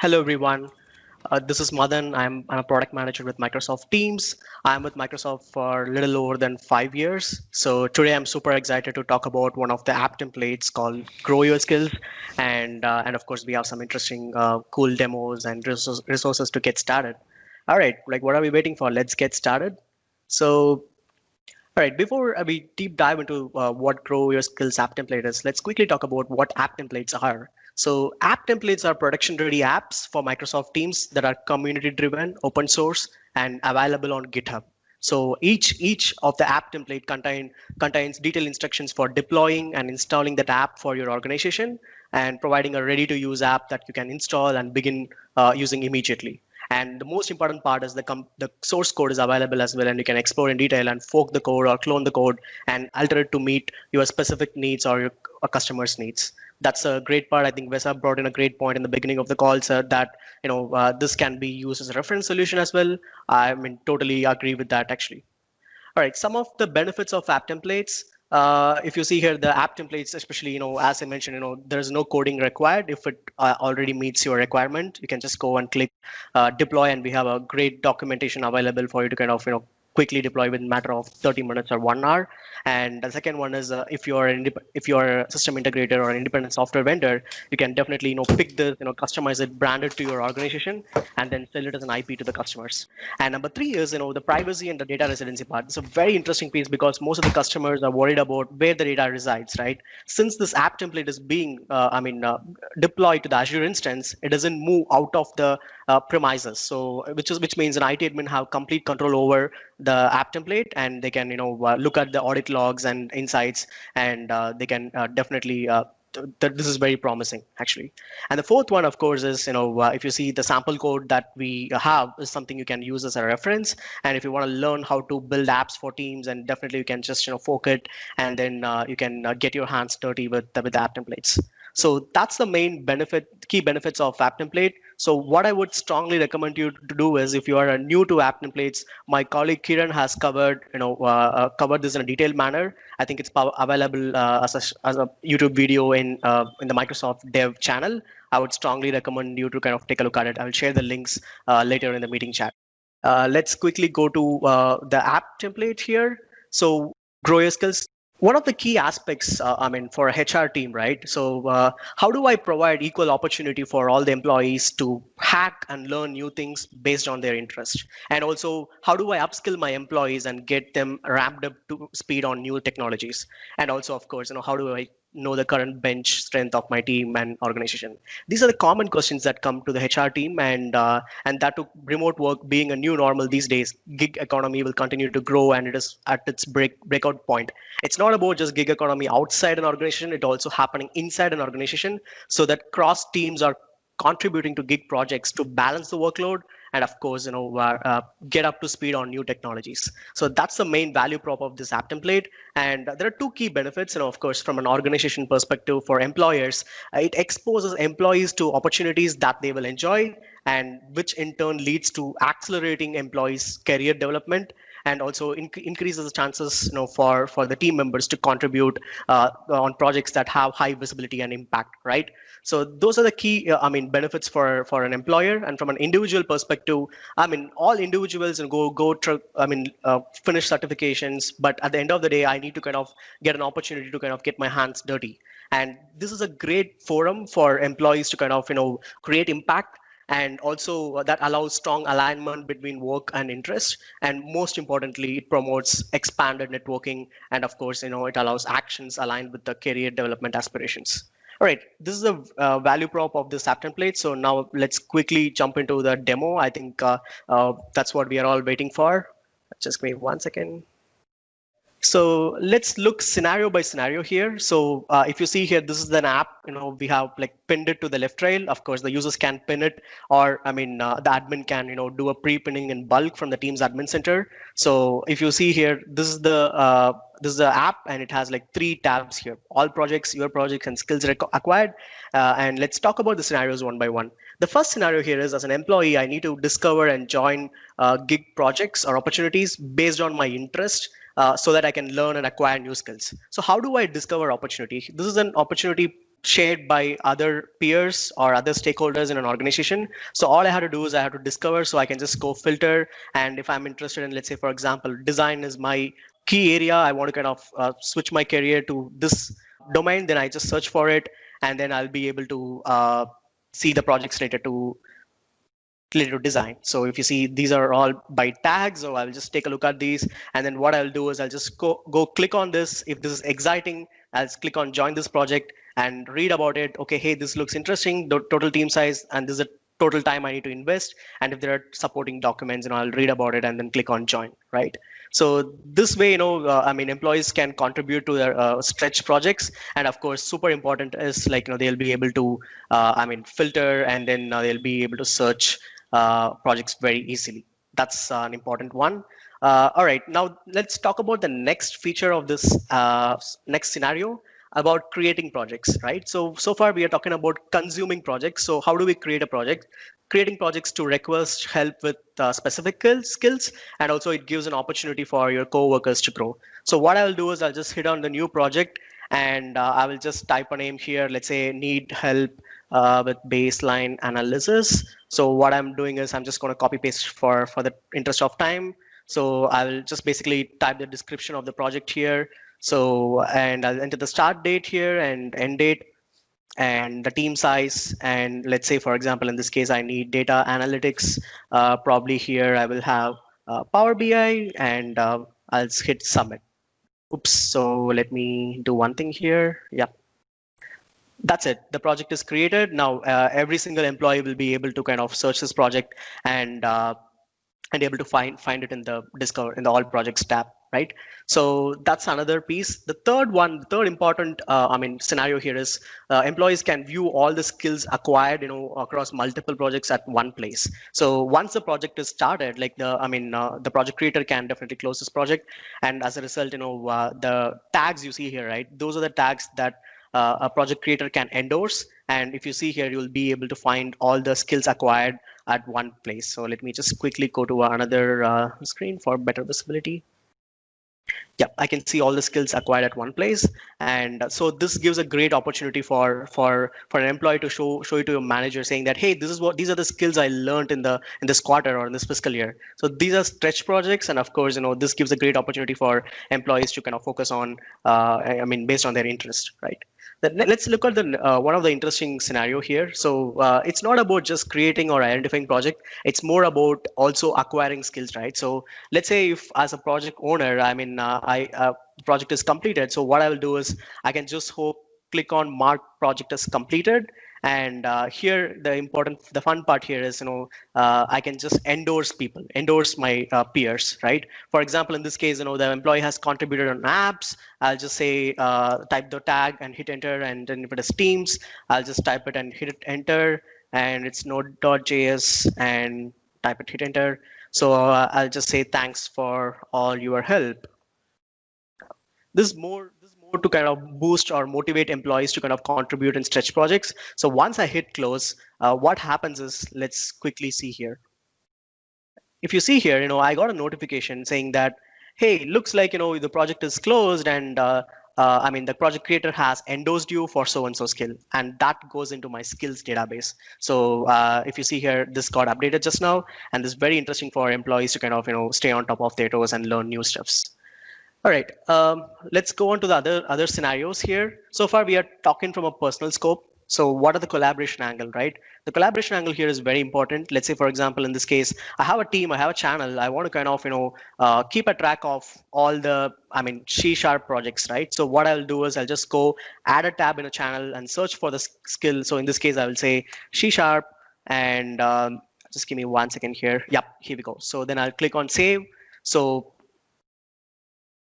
Hello, everyone. This is Madan. I'm a product manager with Microsoft Teams. I'm with Microsoft for a little over than 5 years. So today I'm super excited to talk about one of the app templates called Grow Your Skills. And of course, we have some interesting, cool demos and resources to get started. All right, like what are we waiting for? Let's get started. So all right, before we deep dive into what Grow Your Skills app template is, let's quickly talk about what app templates are. So, app templates are production ready apps for Microsoft Teams that are community driven, open source, and available on GitHub. So each of the app template contains detailed instructions for deploying and installing that app for your organization and providing a ready to use app that you can install and begin using immediately. And the most important part is the source code is available as well, and you can explore in detail and fork the code or clone the code and alter it to meet your specific needs or your customer's needs. That's a great part. I think Vesa brought in a great point in the beginning of the call, sir, that this can be used as a reference solution as well. I mean, totally agree with that actually. All right, some of the benefits of app templates. If you see here, the app templates, especially, as I mentioned, there's no coding required. If it already meets your requirement, you can just go and click deploy, and we have a great documentation available for you to kind of, quickly deploy within a matter of 30 minutes or 1 hour. And the second one is if you're a system integrator or an independent software vendor, you can definitely pick this, customize it, brand it to your organization, and then sell it as an IP to the customers. And number three is the privacy and the data residency part. It's a very interesting piece because most of the customers are worried about where the data resides, right? Since this app template is being deployed to the Azure instance, it doesn't move out of the premises. So which means an IT admin have complete control over the app template, and they can look at the audit logs and insights, and they can definitely this is very promising actually. And the fourth one, of course, is if you see the sample code that we have is something you can use as a reference. And if you want to learn how to build apps for teams, and definitely you can just fork it, and then you can get your hands dirty with the app templates. So that's the main key benefits of app template. So what I would strongly recommend you to do is, if you are new to app templates, my colleague Kiran has covered this in a detailed manner. I think it's available as a YouTube video in the Microsoft Dev channel. I would strongly recommend you to kind of take a look at it. I will share the links later in the meeting chat. Let's quickly go to the app template here. So grow your skills. One of the key aspects, for a HR team, right? So how do I provide equal opportunity for all the employees to hack and learn new things based on their interest? And also, how do I upskill my employees and get them ramped up to speed on new technologies? And also, of course, how do I know the current bench strength of my team and organization? These are the common questions that come to the HR team, and that to remote work being a new normal these days, gig economy will continue to grow, and it is at its breakout point. It's not about just gig economy outside an organization; it also happening inside an organization, so that cross teams are contributing to gig projects to balance the workload, and of course get up to speed on new technologies. So that's the main value prop of this app template. And there are two key benefits. Of course, from an organization perspective, for employers, it exposes employees to opportunities that they will enjoy, and which in turn leads to accelerating employees career development, and also increases the chances for the team members to contribute on projects that have high visibility and impact, right? So those are the key benefits for an employer. And from an individual perspective, all individuals finish certifications, but at the end of the day, I need to kind of get an opportunity to kind of get my hands dirty. And this is a great forum for employees to kind of create impact, and also that allows strong alignment between work and interest. And most importantly, it promotes expanded networking, and of course it allows actions aligned with the career development aspirations. All right, this is the value prop of this app template. So now let's quickly jump into the demo. I think that's what we are all waiting for. Just give me 1 second. So let's look scenario by scenario here. So if you see here, this is an app, we have like pinned it to the left rail. Of course, the users can pin it, or the admin can, do a pre-pinning in bulk from the Teams admin center. So if you see here, this is the app, and it has like 3 tabs here: all projects, your projects, and skills acquired. And let's talk about the scenarios one by one. The first scenario here is, as an employee, I need to discover and join gig projects or opportunities based on my interest, so that I can learn and acquire new skills. So how do I discover opportunity? This is an opportunity shared by other peers or other stakeholders in an organization. So all I have to do is I have to discover, so I can just go filter. And if I'm interested in, let's say, for example, design is my key area, I want to kind of switch my career to this domain, then I just search for it, and then I'll be able to see the projects related to design. So if you see, these are all by tags, so I'll just take a look at these. And then what I'll do is I'll just go click on this. If this is exciting, I'll just click on join this project and read about it. Okay, hey, this looks interesting, the total team size, and this is the total time I need to invest. And if there are supporting documents, I'll read about it and then click on join, right? So this way, I mean, employees can contribute to their stretch projects. And of course, super important is like, they'll be able to, I mean, filter, and then they'll be able to search projects very easily. That's an important one. All right, now let's talk about the next feature of this next scenario, about creating projects, right? So far we are talking about consuming projects. So how do we create a project? Creating projects to request help with specific skills, and also it gives an opportunity for your co-workers to grow. So what I'll do is I'll just hit on the new project, and I will just type a name here. Let's say need help with baseline analysis. So what I'm doing is I'm just going to copy paste for the interest of time. So I will just basically type the description of the project here. So, and I'll enter the start date here and end date and the team size. And let's say, for example, in this case, I need data analytics. Probably here I will have Power BI, and I'll hit submit. Oops. So let me do one thing here. Yeah. That's it. The project is created. Now every single employee will be able to kind of search this project and able to find it in the discover in the all projects tab, right? So that's another piece. The third important I mean scenario here is employees can view all the skills acquired across multiple projects at one place. So once the project is started, like the project creator can definitely close this project, and as a result, the tags you see here, right, those are the tags that a project creator can endorse. And if you see here, you'll be able to find all the skills acquired at one place. So let me just quickly go to another screen for better visibility. Yeah, I can see all the skills acquired at one place. And so this gives a great opportunity for an employee to show it to your manager, saying that, hey, these are the skills I learned in this quarter or in this fiscal year. So these are stretch projects, and of course, this gives a great opportunity for employees to kind of focus on, I mean, based on their interest, right? Let's look at the one of the interesting scenario here. So it's not about just creating or identifying project. It's more about also acquiring skills, right? So let's say if as a project owner, I mean, project is completed. So what I will do is I can just click on mark project as completed. And here the fun part here is I can just endorse my peers, right? For example, in this case, the employee has contributed on apps. I'll just say type the tag and hit enter, and then if it is Teams, I'll just type it and hit enter, and it's node.js and type it, hit enter. So I'll just say thanks for all your help. This is more to kind of boost or motivate employees to kind of contribute in stretch projects. So once I hit close, what happens is, let's quickly see here. If you see here, I got a notification saying that, hey, looks like, the project is closed, and I mean, the project creator has endorsed you for so-and-so skill, and that goes into my skills database. So if you see here, this got updated just now, and this is very interesting for employees to kind of, stay on top of their toes and learn new stuffs. All right, let's go on to the other scenarios here. So far, we are talking from a personal scope. So what are the collaboration angle, right? The collaboration angle here is very important. Let's say, for example, in this case, I have a team, I have a channel. I want to kind of, keep a track of all the, I mean, C# projects, right? So what I'll do is I'll just go add a tab in a channel and search for the skill. So in this case, I will say C#, and just give me 1 second here. Yep, here we go. So then I'll click on save.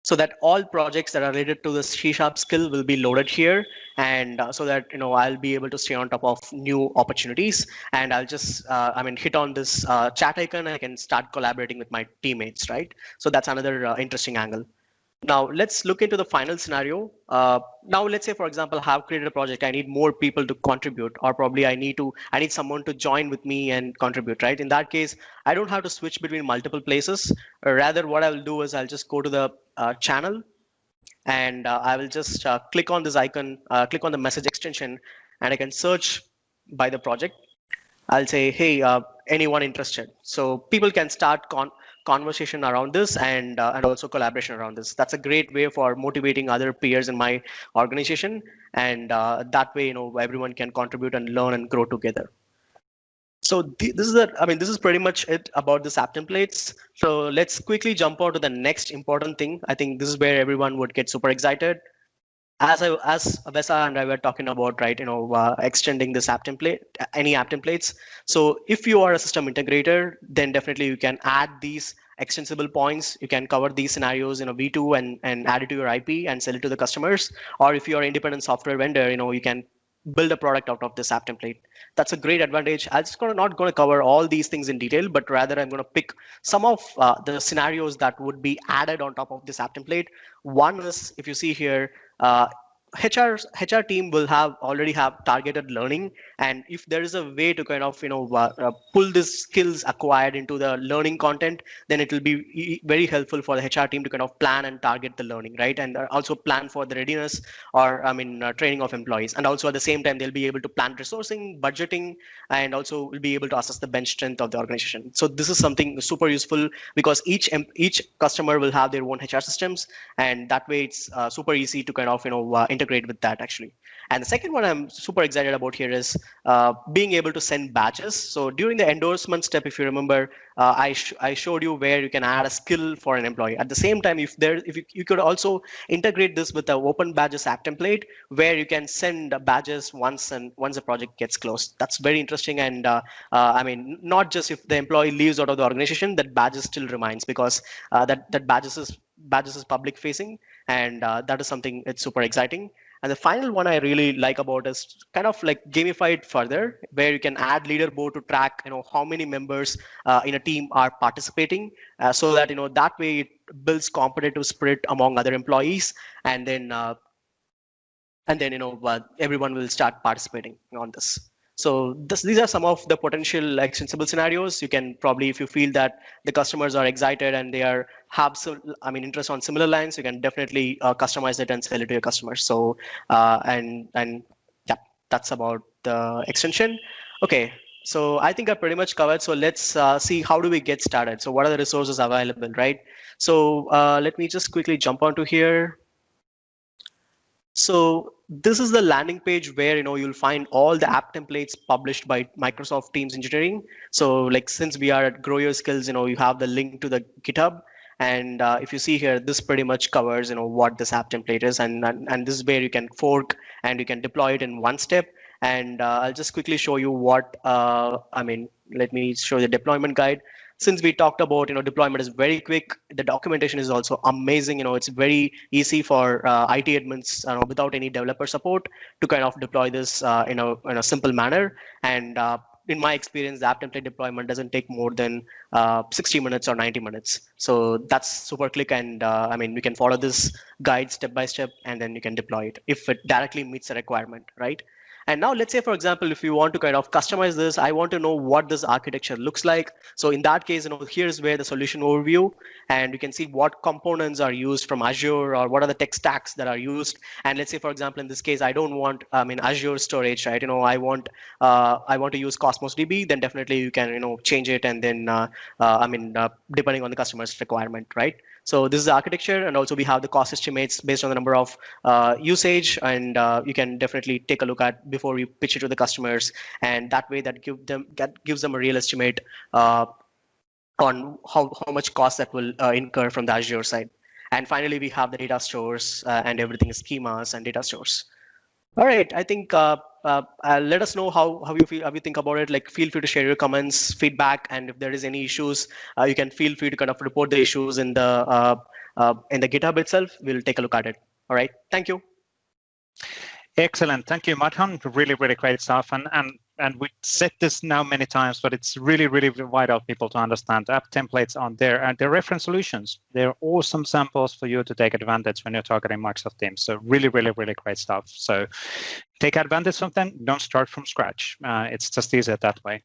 So that all projects that are related to the C# skill will be loaded here, and so that I'll be able to stay on top of new opportunities. And I'll just I mean, hit on this chat icon. I can start collaborating with my teammates, right? So that's another interesting angle. Now let's look into the final scenario. Now let's say, for example, I have created a project. I need more people to contribute, or probably I need someone to join with me and contribute, right? In that case, I don't have to switch between multiple places. Rather, what I'll do is I'll just go to the channel, And I will just click on this icon, click on the message extension, and I can search by the project. I'll say, hey, anyone interested? So people can start conversation around this and also collaboration around this. That's a great way for motivating other peers in my organization, and that way, everyone can contribute and learn and grow together. So this is pretty much it about this app templates. So let's quickly jump on to the next important thing. I think this is where everyone would get super excited. As Vesa and I were talking about, right, extending this app template, any app templates. So if you are a system integrator, then definitely you can add these extensible points. You can cover these scenarios in a V2 and add it to your IP and sell it to the customers. Or if you are an independent software vendor, you can build a product out of this app template. That's a great advantage. I'm just not going to cover all these things in detail, but rather I'm going to pick some of the scenarios that would be added on top of this app template. One is, if you see here, HR team will already have targeted learning, and if there is a way to kind of pull these skills acquired into the learning content, then it will be very helpful for the HR team to kind of plan and target the learning, right? And also plan for the readiness or training of employees, and also at the same time they'll be able to plan resourcing, budgeting, and also will be able to assess the bench strength of the organization. So this is something super useful because each customer will have their own HR systems, and that way it's super easy to kind of integrate with that actually. And the second one I'm super excited about here is being able to send badges. So during the endorsement step, if you remember, I showed you where you can add a skill for an employee. At the same time, if you could also integrate this with the Open Badges app template, where you can send badges once the project gets closed. That's very interesting. And not just if the employee leaves out of the organization, that badges still remains, because that badges is public facing, and that is something it's super exciting. And the final one I really like about is kind of like gamified further, where you can add leaderboard to track, how many members in a team are participating, so that that way it builds competitive spirit among other employees, and then everyone will start participating on this. So these are some of the potential extensible scenarios. You can probably, if you feel that the customers are excited and they have interest on similar lines, you can definitely customize it and sell it to your customers. So and yeah, that's about the extension. Okay, so I think I pretty much covered. So let's see, how do we get started? So what are the resources available, right? So let me just quickly jump onto here. So this is the landing page where you'll find all the app templates published by Microsoft Teams Engineering. So like, since we are at Grow Your Skills, you have the link to the GitHub. And if you see here, this pretty much covers what this app template is, and this is where you can fork and you can deploy it in one step. And I'll just quickly show you what let me show the deployment guide. Since we talked about deployment is very quick, the documentation is also amazing. It's very easy for IT admins without any developer support to kind of deploy this in a simple manner. And in my experience, the app template deployment doesn't take more than 60 minutes or 90 minutes. So that's super quick, and we can follow this guide step by step, and then you can deploy it if it directly meets the requirement, right? And now let's say, for example, if you want to kind of customize this, I want to know what this architecture looks like. So in that case, here's where the solution overview, and you can see what components are used from Azure, or what are the tech stacks that are used. And let's say, for example, in this case, I don't want Azure storage, right? I want to use Cosmos DB. Then definitely you can change it, and then depending on the customer's requirement, right? So this is the architecture, and also we have the cost estimates based on the number of usage, and you can definitely take a look at before you pitch it to the customers, and that way that gives them a real estimate on how much cost that will incur from the Azure side. And finally, we have the data stores and everything is schemas and data stores. All right, I think let us know how you think about it. Like, feel free to share your comments, feedback, and if there is any issues, you can feel free to kind of report the issues in the GitHub itself. We'll take a look at it. All right, thank you. Excellent, thank you, Madhan. Really, really great stuff. And we said this now many times, but it's really, really vital people to understand app templates on there, and they're reference solutions. They're awesome samples for you to take advantage when you're targeting Microsoft Teams. So really, really, really great stuff. So take advantage of them. Don't start from scratch. It's just easier that way.